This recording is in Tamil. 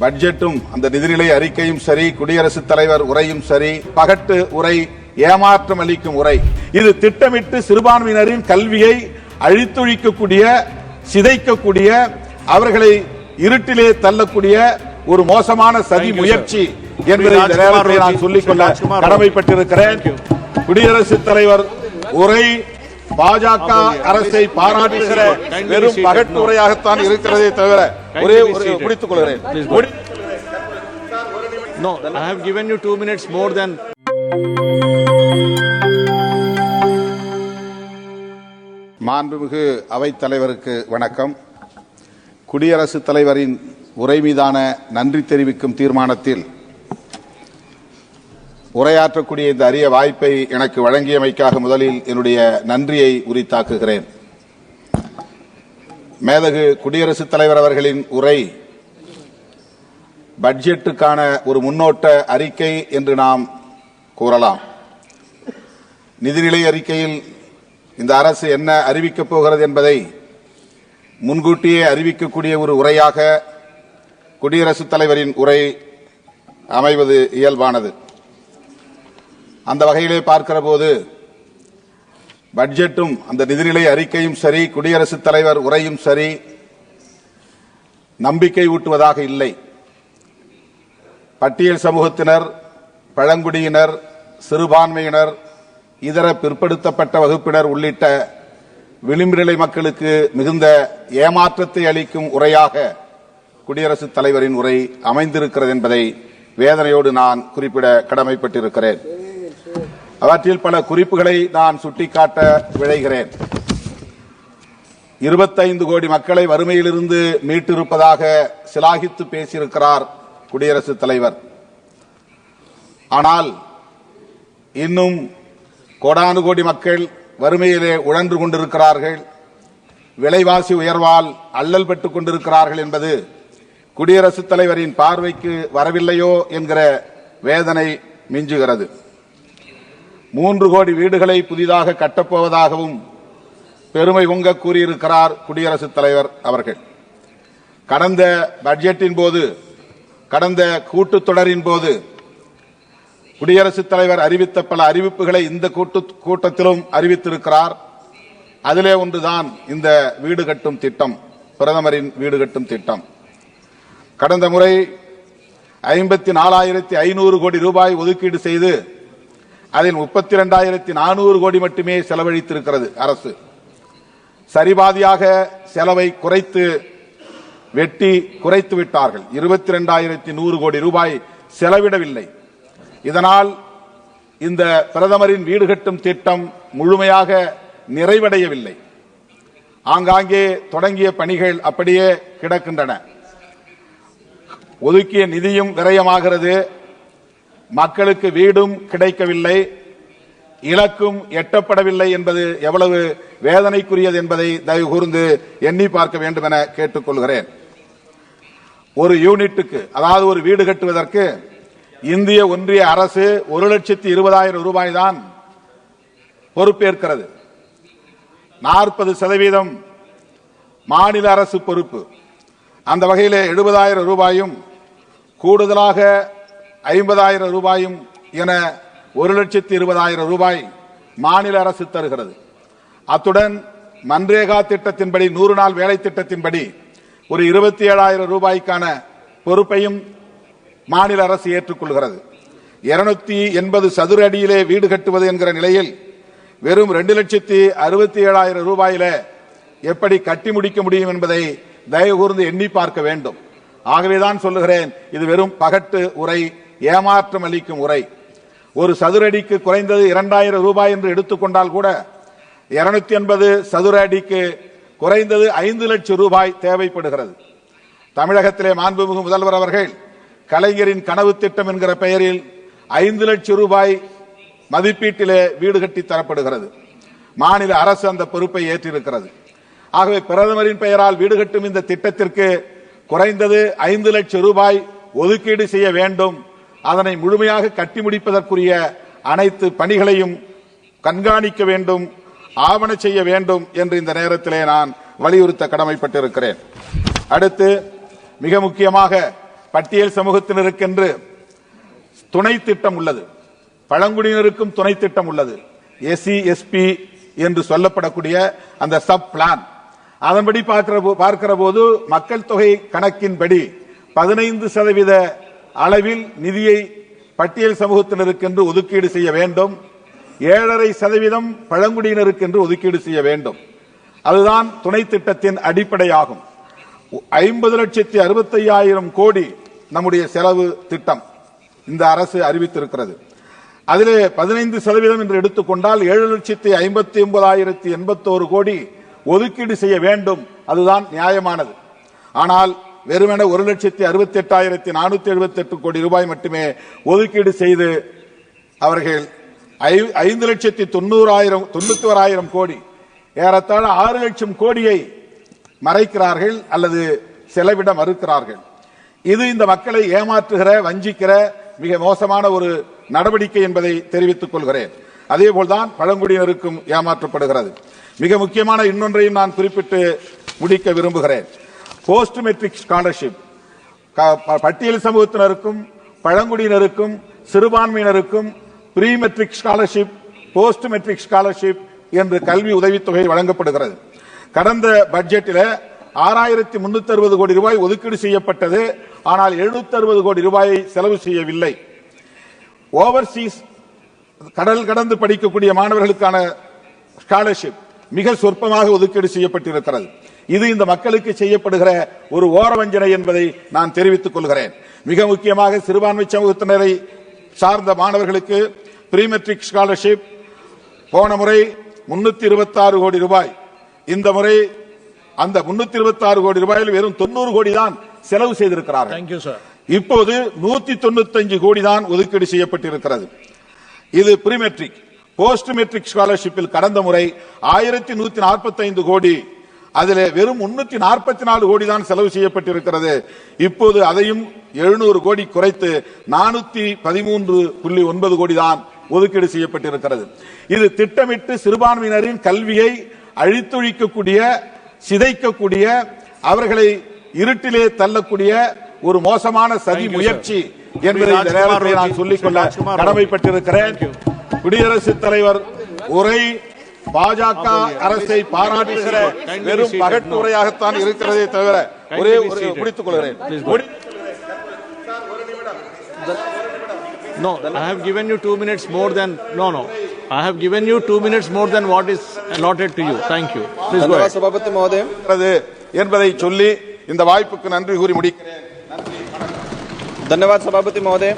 பட்ஜெட்டும் அந்த நிதிநிலை அறிக்கையும் சரி, குடியரசுத் தலைவர் உரையும் சரி, பகட்டு உரை, ஏமாற்றம் அளிக்கும் உரை. இது திட்டமிட்டு சிறுபான்மையினரின் கல்வியை அழித்தொழிக்கக்கூடிய, சிதைக்கக்கூடிய, அவர்களை இருட்டிலே தள்ளக்கூடிய ஒரு மோசமான சதி முயற்சி என்பதை இந்த நேரத்தில் நான் சொல்லிக்கொள்ள கடமைப்பட்டிருக்கிறேன். குடியரசுத் தலைவர் உரை பாஜக அரசை பாராட்டுகிற வெறும் பகட்டு உரையாகத்தான் இருக்கிறதே தவிர ஒரே ஒரு முடித்துக் கொள்கிறேன். No, I have given you 2 minutes more than. மாண்புமிகு அவைத் தலைவருக்கு வணக்கம். குடியரசுத் தலைவரின் உரை மீதான நன்றி தெரிவிக்கும் தீர்மானத்தில் உரையாற்றக்கூடிய இந்த அரிய வாய்ப்பை எனக்கு வழங்கியமைக்காக முதலில் என்னுடைய நன்றியை உரித்தாக்குகிறேன். மேதகு குடியரசுத் தலைவர் அவர்களின் உரை பட்ஜெட்டுக்கான ஒரு முன்னோட்ட அறிக்கை என்று நாம் கூறலாம். நிதிநிலை அறிக்கையில் இந்த அரசு என்ன அறிவிக்கப் போகிறது என்பதை முன்கூட்டியே அறிவிக்கக்கூடிய ஒரு உரையாக குடியரசுத் தலைவரின் உரை அமைவது இயல்பானது. அந்த வகையிலே பார்க்கிற போது பட்ஜெட்டும் அந்த நிதிநிலை அறிக்கையும் சரி, குடியரசுத் தலைவர் உரையும் சரி, நம்பிக்கை ஊட்டுவதாக இல்லை. பட்டியல் சமூகத்தினர், பழங்குடியினர், சிறுபான்மையினர், இதர பிற்படுத்தப்பட்ட வகுப்பினர் உள்ளிட்ட விளிம்புநிலை மக்களுக்கு மிகுந்த ஏமாற்றத்தை அளிக்கும் உரையாக குடியரசுத் தலைவரின் உரை அமைந்திருக்கிறது என்பதை வேதனையோடு நான் குறிப்பிட கடமைப்பட்டிருக்கிறேன். அவற்றில் பல குறிப்புகளை நான் சுட்டிக்காட்ட விழைகிறேன். 25 கோடி மக்களை வறுமையிலிருந்து மீட்டிருப்பதாக சிலாகித்து பேசியிருக்கிறார் குடியரசுத் தலைவர். ஆனால் இன்னும் கோடானு கோடி மக்கள் வறுமையிலே உழன்று கொண்டிருக்கிறார்கள், விலைவாசி உயர்வால் அல்லல் பெற்றுக் கொண்டிருக்கிறார்கள் என்பது குடியரசுத் தலைவரின் பார்வைக்கு வரவில்லையோ என்கிற வேதனை மிஞ்சுகிறது. 3 கோடி வீடுகளை புதிதாக கட்டப்போவதாகவும் பெருமை பொங்க கூறியிருக்கிறார் குடியரசுத் தலைவர் அவர்கள். கடந்த பட்ஜெட்டின் போது, கடந்த கூட்டத்தொடரின் போது குடியரசுத் தலைவர் அறிவித்த பல அறிவிப்புகளை இந்த கூட்டத்திலும் அறிவித்திருக்கிறார். அதிலே ஒன்றுதான் இந்த வீடு கட்டும் திட்டம், பிரதமரின் வீடு கட்டும் திட்டம். கடந்த முறை 54,500 கோடி ரூபாய் ஒதுக்கீடு செய்து அதில் 32,400 கோடி மட்டுமே செலவழித்திருக்கிறது அரசு. சரிபாதியாக செலவை குறைத்து விட்டார்கள். 22,100 கோடி ரூபாய் செலவிடவில்லை. இதனால் இந்த பிரதமரின் வீடு கட்டும் திட்டம் முழுமையாக நிறைவடையவில்லை. ஆங்காங்கே தொடங்கிய பணிகள் அப்படியே கிடக்கின்றன. ஒதுக்கிய நிதியும் விரயமாகிறது, மக்களுக்கு வீடும் கிடைக்கவில்லை, இலக்கும் எட்டப்படவில்லை என்பது எவ்வளவு வேதனைக்குரியது என்பதை தயவு கூர்ந்து எண்ணி பார்க்க வேண்டும் என கேட்டுக்கொள்கிறேன். ஒரு யூனிட்டுக்கு, அதாவது ஒரு வீடு கட்டுவதற்கு இந்திய ஒன்றிய அரசு 1,20,000 ரூபாய் தான் பொறுப்பேற்கிறது. 40% மாநில அரசு பொறுப்பு. அந்த வகையிலே 70,000 ரூபாயும் கூடுதலாக 50,000 ரூபாயும் என 1,20,000 ரூபாய் மாநில அரசு தருகிறது. அத்துடன் மன்ரேகா திட்டத்தின்படி, 100 நாள் வேலை திட்டத்தின்படி ஒரு 27,000 ரூபாய்க்கான பொறுப்பையும் மாநில அரசு ஏற்றுக்கொள்கிறது. 280 சதுர அடியிலே வீடு கட்டுவது என்கிற நிலையில் வெறும் 2,67,000 ரூபாயில எப்படி கட்டி முடிக்க முடியும் என்பதை தயவு கூர்ந்து எண்ணி பார்க்க வேண்டும். ஆகவேதான் சொல்லுகிறேன், இது வெறும் பகட்டு உரை, ஏமாற்றம் அளிக்கும் உரை. ஒரு சதுர அடிக்கு குறைந்தது 2,000 ரூபாய் என்று எடுத்துக்கொண்டால் கூட 280 சதுர அடிக்கு குறைந்தது 5 லட்சம் ரூபாய் தேவைப்படுகிறது. தமிழகத்திலே மாண்புமிகு முதல்வர் அவர்கள் கலைஞரின் கனவு திட்டம் என்கிற பெயரில் 5 லட்சம் ரூபாய் மதிப்பீட்டிலே வீடு கட்டி தரப்படுகிறது. மாநில அரசு அந்த பொறுப்பை ஏற்றிருக்கிறது. ஆகவே பிரதமரின் பெயரால் வீடு கட்டும் இந்த திட்டத்திற்கு குறைந்தது 5 லட்சம் ரூபாய் ஒதுக்கீடு செய்ய வேண்டும். அதனை முழுமையாக கட்டி முடிப்பதற்குரிய அனைத்து பணிகளையும் கண்காணிக்க வேண்டும், ஆவண செய்ய வேண்டும் என்று இந்த நேரத்திலே நான் வலியுறுத்த கடமைப்பட்டிருக்கிறேன். அடுத்து மிக முக்கியமாக பட்டியல் சமூகத்தினருக்கென்று துணை திட்டம் உள்ளது, பழங்குடியினருக்கும் துணை திட்டம் உள்ளது, எஸ்சி எஸ்பி என்று சொல்லப்படக்கூடிய அந்த சப் பிளான். அதன்படி பார்க்கிற போது மக்கள் தொகை கணக்கின்படி 15% அளவில் நிதியை பட்டியல் சமூகத்தினருக்கென்று ஒதுக்கீடு செய்ய வேண்டும், 7.5% பழங்குடியினருக்கென்று ஒதுக்கீடு செய்ய வேண்டும். அதுதான் துணை திட்டத்தின் அடிப்படையாகும். 50,65,000 கோடி நம்முடைய செலவு திட்டம் இந்த அரசு அறிவித்திருக்கிறது. அதிலே 15% என்று எடுத்துக்கொண்டால் 7,59,081 கோடி ஒதுக்கீடு செய்ய வேண்டும். அதுதான் நியாயமானது. ஆனால் வெறுமனே 1,68,478 கோடி ரூபாய் மட்டுமே ஒதுக்கீடு செய்து அவர்கள் 5,91,000 கோடி, ஏறத்தாழ 6 லட்சம் கோடியை மறைக்கிறார்கள் அல்லது செலவிட மறுக்கிறார்கள். இது இந்த மக்களை ஏமாற்றுகிற, வஞ்சிக்கிற மிக மோசமான ஒரு நடவடிக்கை என்பதை தெரிவித்துக் கொள்கிறேன். அதேபோல்தான் பழங்குடியினருக்கும் ஏமாற்றப்படுகிறது. மிக முக்கியமான இன்னொன்றையும் நான் குறிப்பிட்டு முடிக்க விரும்புகிறேன். போஸ்ட் மெட்ரிக் ஸ்காலர்ஷிப் பட்டியல் சமூகத்தினருக்கும் பழங்குடியினருக்கும் சிறுபான்மையினருக்கும் pre matric scholarship, post matric scholarship என்று கல்வி உதவித்தொகை வழங்கப்படுகிறது. கடந்த பட்ஜெட்டில் 6,360 கோடி ரூபாய் ஒதுக்கீடு செய்யப்பட்டது. ஆனால் 760 கோடி ரூபாயை செலவு செய்யவில்லை. ஓவர்சீஸ் கடல் கடந்து படிக்கக்கூடிய மாணவர்களுக்கான ஸ்காலர்ஷிப் மிக சொற்பமாக ஒதுக்கீடு செய்யப்பட்டிருக்கிறது. இது இந்த மக்களுக்கு செய்யப்படுகிற ஒரு ஓரவஞ்சனை என்பதை நான் தெரிவித்துக் கொள்கிறேன். மிக முக்கியமாக சிறுபான்மை சமூகத்தினரை சார்ந்த மாணவர்களுக்கு ப்ரீ மெட்ரிக் ஸ்காலர்ஷிப் போன முறை 326 கோடி ரூபாய், இந்த முறை அந்த 326 கோடி ரூபாயில் வெறும் 90 கோடி தான் செலவு செய்திருக்கிறார்கள். இப்போது 195 கோடி தான் ஒதுக்கீடு செய்யப்பட்டிருக்கிறது. இது ப்ரீ மெட்ரிக். போஸ்ட் மெட்ரிக் ஸ்காலர்ஷிப்பில் கடந்த முறை 1,145 கோடி, அதில் வெறும் 344 கோடி தான் செலவு செய்யப்பட்டிருக்கிறது. இப்போது அதையும் 700 கோடி குறைத்து 413.9 கோடி தான் ஒதுக்கீடு செய்யப்பட்டிருக்கிறது. இது திட்டமிட்டு சிறுபான்மையினரின் கல்வியை அழித்தொழிக்கக்கூடிய, சிதைக்கக்கூடிய, அவர்களை இருட்டிலே தள்ளக்கூடிய ஒரு மோசமான சதி முயற்சி என்பதை இந்த நேரத்தில் நான் சொல்லிக்கொள்ள கடமைப்பட்டிருக்கிறேன். குடியரசுத் தலைவர் உரை பாஜக அரசை பாராட்டுகிற வெறும் பகட்டுரையாகத்தான் இருக்கிறதே தவிர ஒரே முடித்துக் கொள்கிறேன். No, I have given you 2 minutes more than I have given you 2 minutes more than what is allotted to you. Thank you. Please go ahead. Sabapathi மहोदय என்பதை சொல்லி இந்த வாய்ப்புக்கு நன்றி கூறி முடிக்கிறேன். धन्यवाद सभापति महोदय.